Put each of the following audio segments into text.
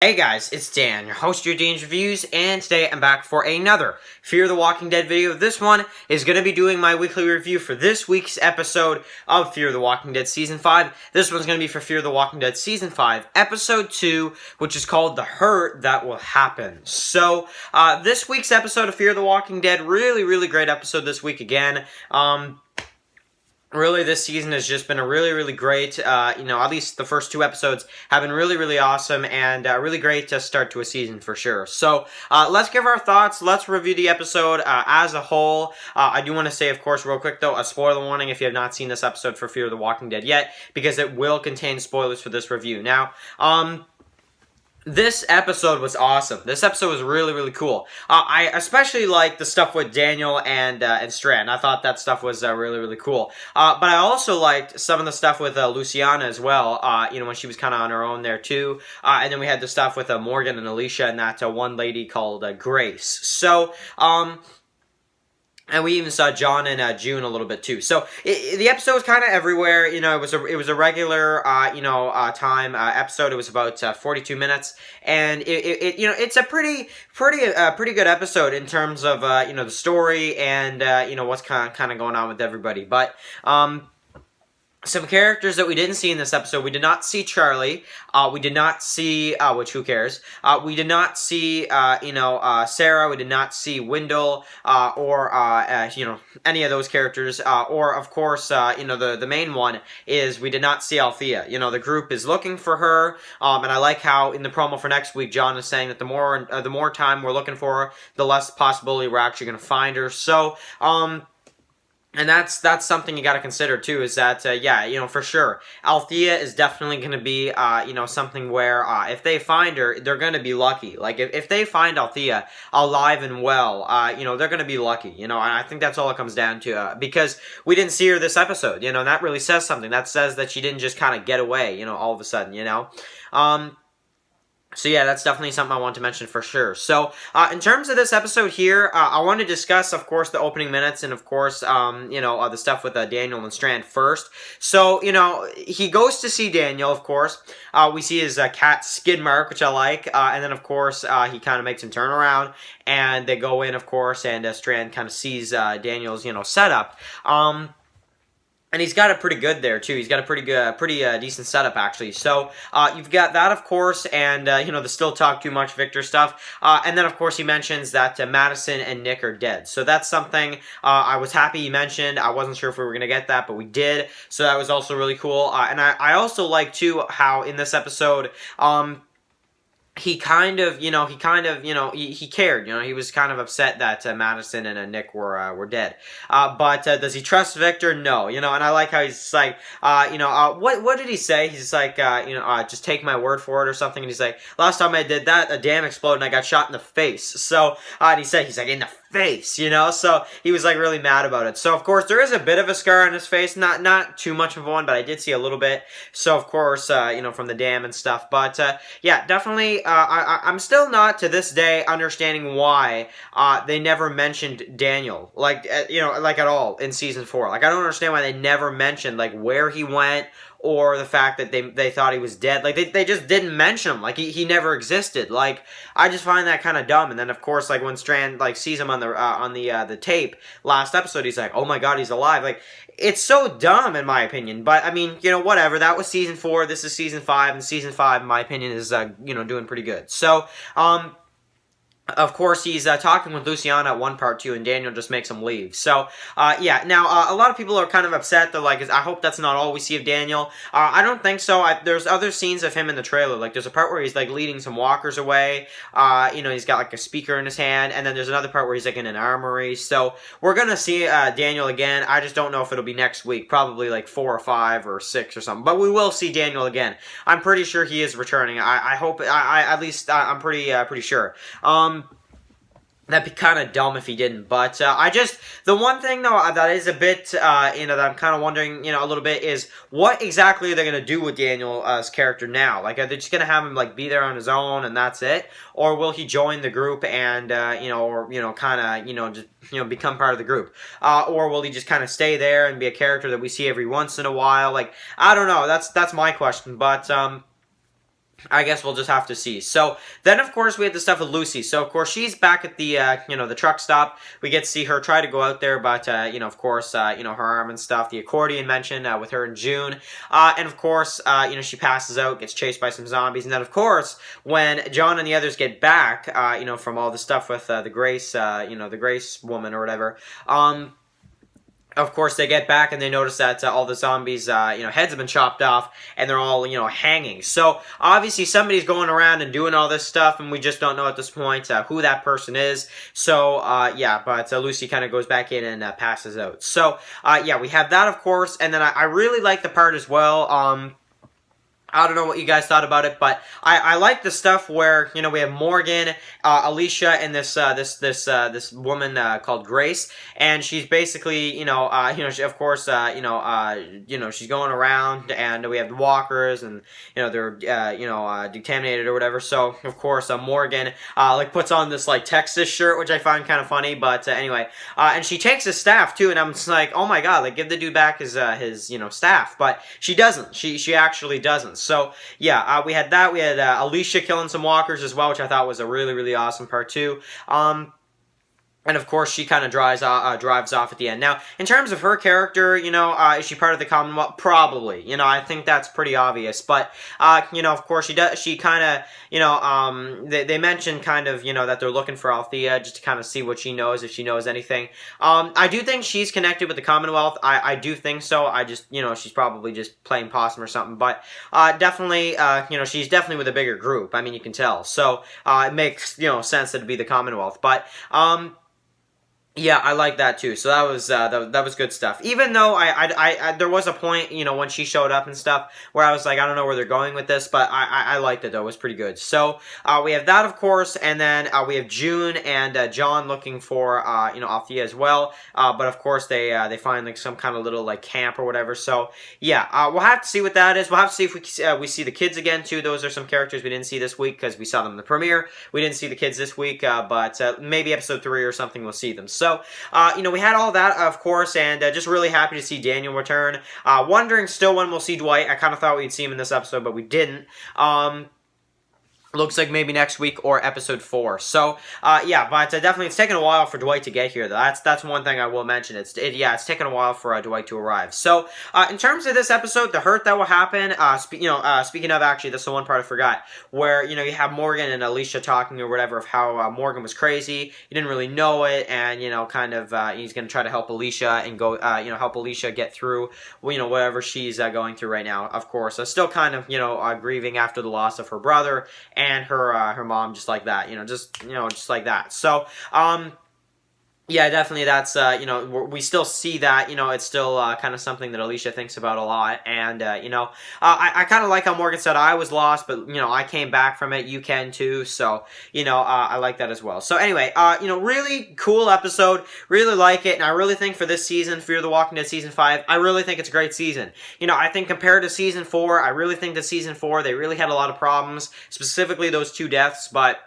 Hey guys, it's Dan, your host of your Dan's Reviews, and today I'm back for another Fear the Walking Dead video. This one is going to be doing my weekly review for this week's episode of Fear the Walking Dead Season 5. This one's going to be for Fear the Walking Dead Season 5, Episode 2, which is called The Hurt That Will Happen. So, this week's episode of Fear the Walking Dead, really great episode this week again. Really, this season has just been a really great, at least the first two episodes have been really awesome and really great to start to a season for sure. So, let's give our thoughts. Let's review the episode as a whole. I do want to say, of course, real quick though, a spoiler warning if you have not seen this episode for Fear the Walking Dead yet, because it will contain spoilers for this review. Now, this episode was awesome. This episode was really cool. I especially liked the stuff with Daniel and Strand. I thought that stuff was really cool. But I also liked some of the stuff with Luciana as well. When she was kind of on her own there too. And then we had the stuff with Morgan and Alicia and that one lady called Grace. So, and we even saw John and June a little bit too. So the episode was kind of everywhere. It was a regular time episode. It was about 42 minutes, and it's a pretty good episode in terms of the story and what's kind of going on with everybody. But some characters that we didn't see in this episode. We did not see Charlie. We did not see, which who cares? We did not see, Sarah. We did not see Wendell, or any of those characters. Or, of course, the main one is we did not see Althea. The group is looking for her, and I like how in the promo for next week, John is saying that the more time we're looking for her, the less possibility we're actually going to find her. So, and that's something you got to consider too. Is that for sure, Althea is definitely going to be something where if they find her, they're going to be lucky. Like if they find Althea alive and well, they're going to be lucky. And I think that's all it comes down to because we didn't see her this episode. And that really says something. That says that she didn't just kind of get away. All of a sudden. So yeah, that's definitely something I want to mention for sure. So, in terms of this episode here, I want to discuss, of course, the opening minutes and, of course, the stuff with Daniel and Strand first. So, he goes to see Daniel, of course. We see his cat skid mark, which I like. And then, of course, he kind of makes him turn around. And they go in, of course, and Strand kind of sees Daniel's, setup. And he's got it pretty good there, too. He's got a pretty decent setup, actually. So, you've got that, of course, and, the still talk too much Victor stuff. And then, of course, he mentions that Madison and Nick are dead. So that's something I was happy he mentioned. I wasn't sure if we were going to get that, but we did. So that was also really cool. And I also like, too, how in this episode, he cared, he was kind of upset that Madison and Nick were dead. But does he trust Victor? No, and I like how he's like, what did he say? He's like, just take my word for it or something. And he's like, last time I did that, a dam exploded and I got shot in the face. So, and he's like, in the face, so he was like really mad about it. So of course there is a bit of a scar on his face, not too much of one, but I did see a little bit. So of course, from the dam and stuff. But yeah, definitely, I'm still not to this day understanding why they never mentioned Daniel, like at all in season 4. Like I don't understand why they never mentioned like where he went, or the fact that they thought he was dead. Like, they just didn't mention him. Like, he never existed. Like, I just find that kind of dumb. And then, of course, like, when Strand, like, sees him on the tape last episode, he's like, oh my god, he's alive. Like, it's so dumb, in my opinion. But, I mean, whatever. That was season 4. This is season 5. And season 5, in my opinion, is, doing pretty good. So, of course, he's talking with Luciana at one part, too, and Daniel just makes him leave. So, yeah. Now, a lot of people are kind of upset. They're like, I hope that's not all we see of Daniel. I don't think so. There's other scenes of him in the trailer. Like, there's a part where he's, like, leading some walkers away. He's got, like, a speaker in his hand. And then there's another part where he's, like, in an armory. So, we're gonna see Daniel again. I just don't know if it'll be next week. Probably, like, 4 or 5 or 6 or something. But we will see Daniel again. I'm pretty sure he is returning. I hope, at least, I'm pretty sure. That'd be kind of dumb if he didn't, but the one thing, though, that is a bit, that I'm kind of wondering, a little bit is what exactly are they going to do with Daniel's character now? Like, are they just going to have him, like, be there on his own and that's it? Or will he join the group and, just, become part of the group? Or will he just kind of stay there and be a character that we see every once in a while? Like, I don't know. That's my question, but, I guess we'll just have to see. So then, of course, we had the stuff with Lucy. So of course, she's back at the the truck stop. We get to see her try to go out there, but of course, her arm and stuff. The accordion mentioned with her in June, and of course, she passes out, gets chased by some zombies, and then of course, when John and the others get back, from all the stuff with the Grace, the Grace woman or whatever. Of course, they get back and they notice that all the zombies, heads have been chopped off and they're all, hanging. So, obviously, somebody's going around and doing all this stuff, and we just don't know at this point who that person is. So, but Lucy kind of goes back in and passes out. So, we have that, of course, and then I really like the part as well. I don't know what you guys thought about it, but I like the stuff where we have Morgan, Alicia, and this woman called Grace, and she's basically she's of course she's going around, and we have the walkers, and they're decontaminated or whatever. So of course Morgan puts on this Texas shirt, which I find kind of funny, but anyway, and she takes his staff too, and I'm just like, oh my god, give the dude back his staff, but she doesn't. She actually doesn't. So, yeah, we had that. We had Alicia killing some walkers as well, which I thought was a really, really awesome part, too. And of course, she kind of drives off at the end. Now, in terms of her character, is she part of the Commonwealth? Probably. I think that's pretty obvious. But, of course, she does. She kind of, they mentioned kind of, that they're looking for Althea just to kind of see what she knows, if she knows anything. I do think she's connected with the Commonwealth. I do think so. I just, she's probably just playing possum or something. But definitely, she's definitely with a bigger group. I mean, you can tell. So it makes, sense that it'd be the Commonwealth. But, yeah, I like that too. So that was that was good stuff. Even though I there was a point, when she showed up and stuff, where I was like, I don't know where they're going with this, but I liked it though. It was pretty good. So we have that, of course, and then we have June and John looking for Althea as well. But of course they find some kind of little camp or whatever. So yeah, we'll have to see what that is. We'll have to see if we see the kids again too. Those are some characters we didn't see this week because we saw them in the premiere. We didn't see the kids this week, but maybe episode 3 or something we'll see them. So, we had all that, of course, and just really happy to see Daniel return. Wondering still when we'll see Dwight. I kind of thought we'd see him in this episode, but we didn't. Looks like maybe next week or episode 4. So, but definitely it's taken a while for Dwight to get here. That's one thing I will mention. It's taken a while for Dwight to arrive. So, in terms of this episode, the hurt that will happen. Speaking of, actually, that's the one part I forgot, where you have Morgan and Alicia talking or whatever of how Morgan was crazy. He didn't really know it, and he's gonna try to help Alicia and go help Alicia get through whatever she's going through right now. Of course, still kind of grieving after the loss of her brother and her mom, just like that, just like that. So, yeah, definitely that's, we still see that, it's still kind of something that Alicia thinks about a lot, and, I kind of like how Morgan said, I was lost, but, I came back from it, you can too, so, I like that as well. So anyway, really cool episode, really like it, and I really think for this season, Fear the Walking Dead Season 5, I really think it's a great season. I think compared to Season 4, I really think that Season 4, they really had a lot of problems, specifically those 2 deaths, but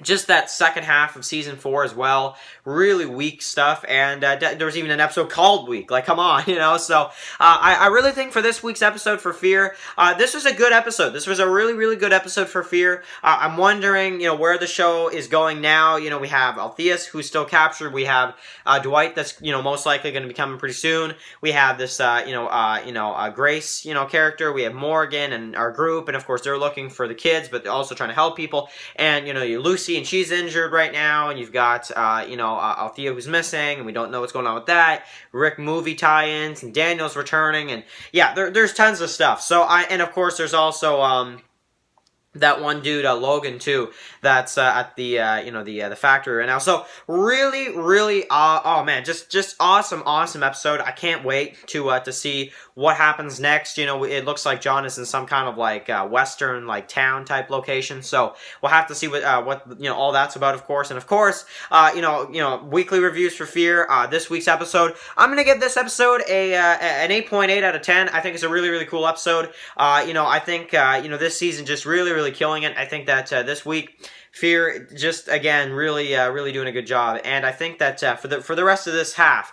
just that second half of Season 4 as well, really weak stuff, and there was even an episode called Weak, come on, so I really think for this week's episode for Fear, this was a good episode. This was a really, really good episode for Fear. I'm wondering, where the show is going now. We have Althea, who's still captured. We have Dwight, that's, most likely going to be coming pretty soon. We have this, Grace, character. We have Morgan and our group, and of course, they're looking for the kids, but they're also trying to help people, and, Lucy, and she's injured right now, and you've got, Althea who's missing, and we don't know what's going on with that. Rick movie tie-ins, and Daniel's returning, and yeah, there's tons of stuff. So, and of course, there's also, that one dude, Logan, too, that's at the the factory right now. So really, really, oh man, just awesome episode. I can't wait to see what happens next. It looks like John is in some kind of western town type location. So we'll have to see what all that's about, of course. And of course, weekly reviews for Fear. This week's episode, I'm gonna give this episode an 8.8 out of 10. I think it's a really, really cool episode. I think this season just really killing it. I think that this week Fear just again really doing a good job, and I think that for the rest of this half,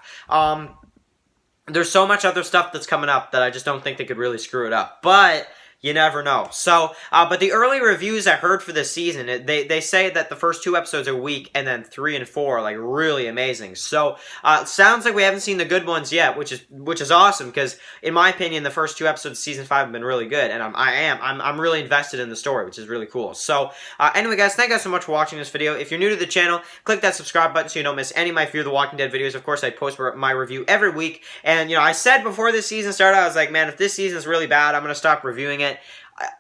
there's so much other stuff that's coming up that I just don't think they could really screw it up. But You never know. So, but the early reviews I heard for this season, they say that the first 2 episodes are weak, and then 3 and 4 are like really amazing. So, sounds like we haven't seen the good ones yet, which is awesome because, in my opinion, the first 2 episodes of season 5 have been really good, and I'm really invested in the story, which is really cool. So, anyway, guys, thank you guys so much for watching this video. If you're new to the channel, click that subscribe button so you don't miss any of my Fear the Walking Dead videos. Of course, I post my review every week, and I said before this season started, I was like, man, if this season is really bad, I'm gonna stop reviewing it.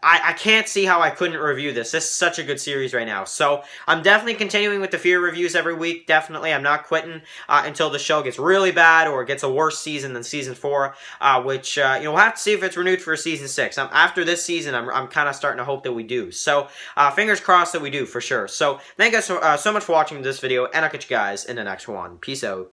I can't see how I couldn't review this. This is such a good series right now. So I'm definitely continuing with the Fear reviews every week. Definitely. I'm not quitting until the show gets really bad or gets a worse season than Season 4, which, we'll have to see if it's renewed for Season 6. After this season, I'm kind of starting to hope that we do. So fingers crossed that we do for sure. So thank you guys so much for watching this video, and I'll catch you guys in the next one. Peace out.